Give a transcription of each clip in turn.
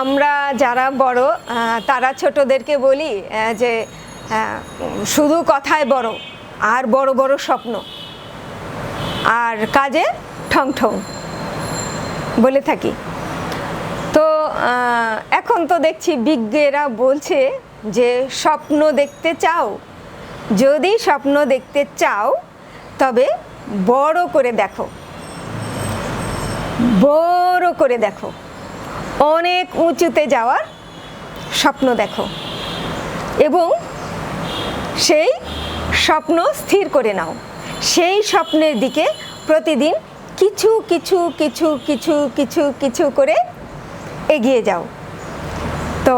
আমরা যারা বড় তারা ছোটদেরকে বলি যে শুধু কথায় বড় আর বড় বড় স্বপ্ন আর কাজে ঠং ঠং বলে থাকি। তো এখন তো দেখছি বিজ্ঞেরা বলছে যে স্বপ্ন দেখতে চাও, যদি স্বপ্ন দেখতে চাও তবে বড় করে দেখো, বড় করে দেখো, অনেক উঁচুতে যাওয়ার স্বপ্ন দেখো এবং সেই স্বপ্ন স্থির করে নাও। সেই স্বপ্নের দিকে প্রতিদিন কিছু কিছু কিছু কিছু কিছু কিছু করে এগিয়ে যাও। তো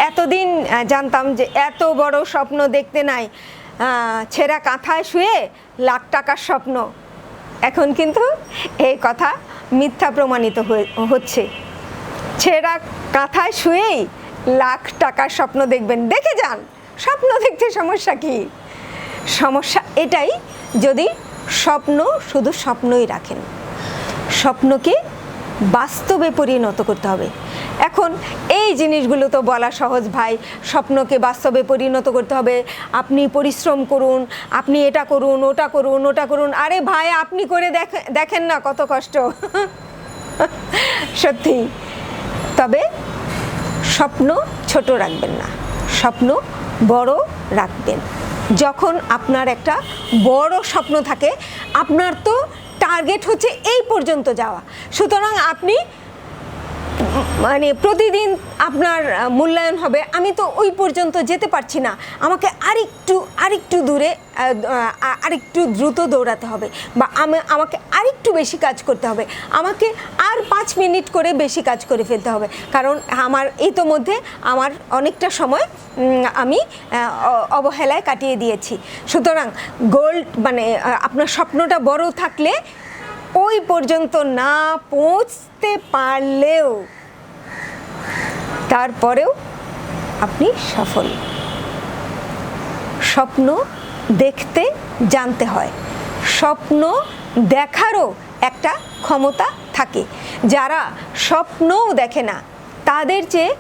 এতদিন জানতাম যে এত বড় স্বপ্ন দেখতে নাই, ছেঁড়া কাঁথায় শুয়ে লাখ টাকার স্বপ্ন। এখন কিন্তু এই কথা মিথ্যা প্রমাণিত হচ্ছে। ছেঁড়া কাঁথায় শুয়েই লাখ টাকার স্বপ্ন দেখবেন, দেখে যান। স্বপ্ন দেখতে সমস্যা কি? সমস্যা এটাই যদি স্বপ্ন শুধু স্বপ্নই রাখেন। স্বপ্নকে বাস্তবে পরিণত করতে হবে। এখন এই জিনিসগুলো তো বলা সহজ ভাই, স্বপ্নকে বাস্তবে পরিণত করতে হবে, আপনি পরিশ্রম করুন, আপনি এটা করুন, ওটা করুন, ওটা করুন। আরে ভাই, আপনি করে দেখেন না কত কষ্ট। সত্যি। তবে স্বপ্ন ছোট রাখবেন না, স্বপ্ন বড় রাখবেন। যখন আপনার একটা বড় স্বপ্ন থাকে, আপনার তো টার্গেট হচ্ছে এই পর্যন্ত যাওয়া, সুতরাং আপনি মানে প্রতিদিন আপনার মূল্যায়ন হবে, আমি তো ওই পর্যন্ত যেতে পারছি না, আমাকে আরেকটু দূরে আরেকটু দ্রুত দৌড়াতে হবে, বা আমাকে আরেকটু বেশি কাজ করতে হবে, আমাকে আর 5 মিনিট করে বেশি কাজ করে ফেলতে হবে, কারণ আমার ইতোমধ্যে আমার অনেকটা সময় আমি অবহেলায় কাটিয়ে দিয়েছি। সুতরাং গোল মানে আপনার স্বপ্নটা বড় থাকলে ওই পর্যন্ত না পৌঁছতে পারলেও তারপরেও আপনি সফল। স্বপ্ন দেখতে জানতে হয়, স্বপ্ন দেখারও একটা ক্ষমতা থাকে। যারা স্বপ্নও দেখে না তাদের চেয়ে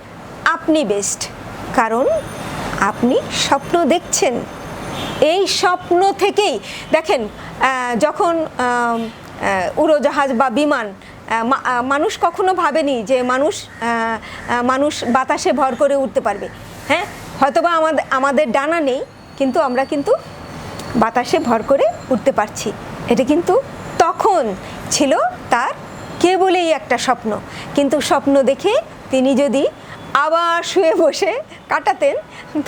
আপনি বেস্ট, কারণ আপনি স্বপ্ন দেখছেন। এই স্বপ্ন থেকেই দেখেন, যখন উড়োজাহাজ বা বিমান, মানুষ কখনো ভাবেনি যে মানুষ বাতাসে ভর করে উঠতে পারবে। হ্যাঁ, হয়তোবা আমাদের ডানা নেই, কিন্তু আমরা কিন্তু বাতাসে ভর করে উঠতে পারছি। এটা কিন্তু তখন ছিল তার কেবলই একটা স্বপ্ন। কিন্তু স্বপ্ন দেখে তিনি যদি আবার শুয়ে বসে কাটাতেন,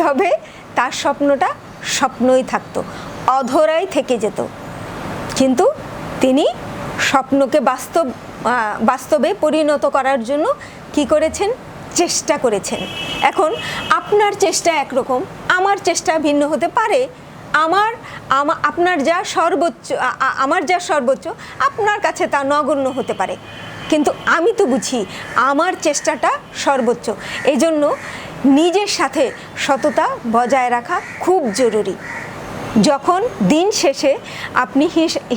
তবে তার স্বপ্নটা স্বপ্নই থাকতো, অধরাই থেকে যেত। কিন্তু তিনি স্বপ্নকে বাস্তবে পরিণত করার জন্য কি করেছেন? চেষ্টা করেছেন। এখন আপনার চেষ্টা একরকম, আমার চেষ্টা ভিন্ন হতে পারে। আপনার যা সর্বোচ্চ, আমার যা সর্বোচ্চ আপনার কাছে তা নগণ্য হতে পারে, কিন্তু আমি তো বুঝি আমার চেষ্টাটা সর্বোচ্চ। এই জন্য নিজের সাথে সততা বজায় রাখা খুব জরুরি। যখন দিন শেষে আপনি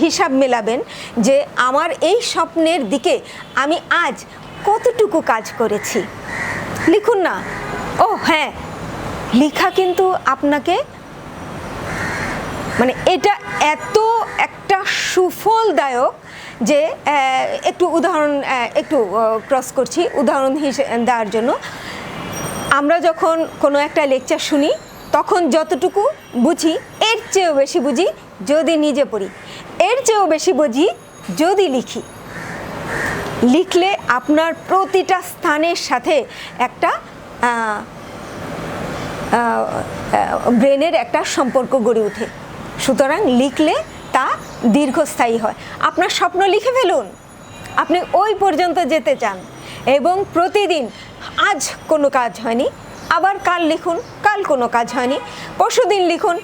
হিসাব মেলাবেন যে আমার এই স্বপ্নের দিকে আমি আজ কতটুকু কাজ করেছি, লিখুন না। ও হ্যাঁ, লেখা কিন্তু আপনাকে মানে এটা এত একটা সুফলদায়ক যে একটু উদাহরণ ক্রস করছি উদাহরণ দেওয়ার জন্য। আমরা যখন কোনো একটা লেকচার শুনি, তখন যতটুকু বুঝি এর চেয়েও বেশি বুঝি যদি নিজে পড়ি, এর চেয়েও বেশি বুঝি যদি লিখি। লিখলে আপনার প্রতিটা স্থানের সাথে একটা ব্রেনের একটা সম্পর্ক গড়ে ওঠে। সুতরাং লিখলে তা দীর্ঘস্থায়ী হয়। আপনার স্বপ্ন লিখে ফেলুন, আপনি ওই পর্যন্ত যেতে চান, এবং প্রতিদিন আজ কোনো কাজ হয়নি, আবার কাল লিখুন, কাল কোনো কাজ হয়নি, পরশুদিন লিখুন,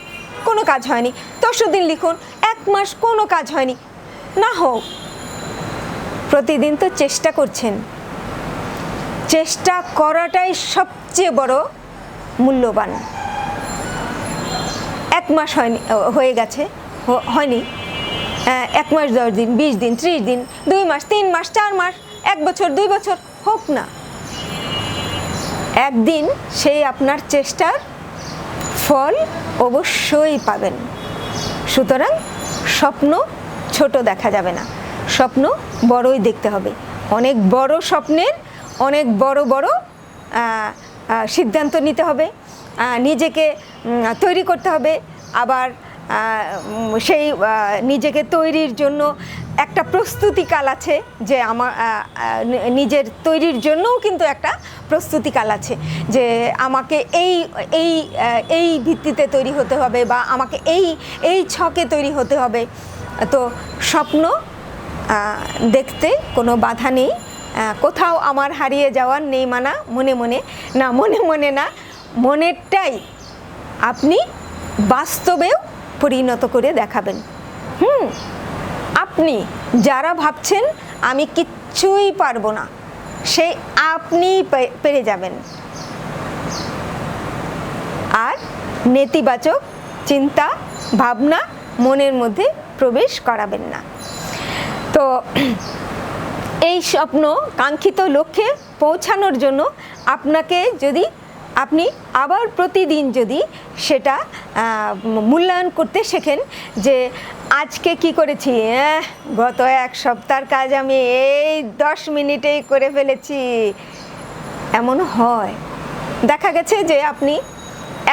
কোনো কাজ হয়নি, তরশুদিন লিখুন, 1 মাস কোনো কাজ হয়নি। না হোক, প্রতিদিন তো চেষ্টা করছেন। চেষ্টা করাটাই সবচেয়ে বড় মূল্যবান। 1 মাস হয়ে গেছে, হয়নি, 1 মাস 10 দিন, 20 দিন, 30 দিন, 2 মাস, 3 মাস, 4 মাস, 1 বছর, 2 বছর হোক না, একদিন সেই আপনার চেষ্টার ফল অবশ্যই পাবেন। সুতরাং স্বপ্ন ছোট দেখা যাবে না, স্বপ্ন বড়ই দেখতে হবে। অনেক বড় স্বপ্নের অনেক বড় বড় সিদ্ধান্ত নিতে হবে, নিজেকে তৈরি করতে হবে। আবার সেই নিজেকে তৈরির জন্য একটা প্রস্তুতিকাল আছে, যে আমার নিজের তৈরির জন্যও কিন্তু একটা প্রস্তুতিকাল আছে, যে আমাকে এই এই এই ভিত্তিতে তৈরি হতে হবে, বা আমাকে এই ছকে তৈরি হতে হবে। তো স্বপ্ন দেখতে কোনো বাধা নেই, কোথাও আমার হারিয়ে যাওয়ার নেই মানা, মনে মনে না, মনে মনে না, মনেরটাই আপনি বাস্তবেও পরিণত করে দেখাবেন। আপনি যারা ভাবছেন আমি কিচ্ছুই পারবো না, সেই আপনি পেরে যাবেন। আর নেতিবাচক চিন্তা ভাবনা মনের মধ্যে প্রবেশ করাবেন না। তো এই স্বপ্ন কাঙ্ক্ষিত লক্ষ্যে পৌঁছানোর জন্য আপনাকে যদি আপনি আবার প্রতিদিন যদি সেটা মূল্যায়ন করতে শেখেন, যে আজকে কি করেছি, গত এক সপ্তাহের কাজ আমি এই 10 মিনিটেই করে ফেলেছি, এমন হয়। দেখা গেছে যে আপনি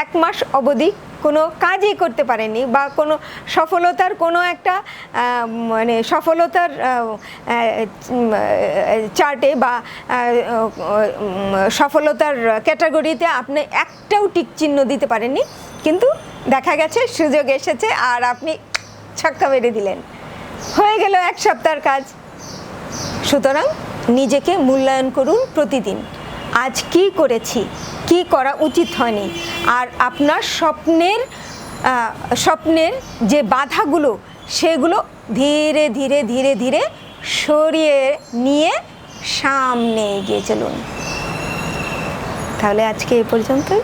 1 মাস অবধি কোনো কাজই করতে পারেননি, বা কোনো সফলতার কোনো একটা মানে সফলতার চার্টে বা সফলতার ক্যাটাগরিতে আপনি একটাও টিক চিহ্ন দিতে পারেননি, কিন্তু দেখা গেছে সুযোগ এসেছে আর আপনি ছক্কা মেরে দিলেন, হয়ে গেল 1 সপ্তাহের কাজ। সুতরাং নিজেকে মূল্যায়ন করুন প্রতিদিন, আজ কি করেছি, কি করা উচিত হয়নি। আর আপনার স্বপ্নের যে বাধাগুলো, সেগুলো ধীরে ধীরে ধীরে ধীরে সরিয়ে নিয়ে সামনে এগিয়ে চলুন। তাহলে আজকে এই পর্যন্তই।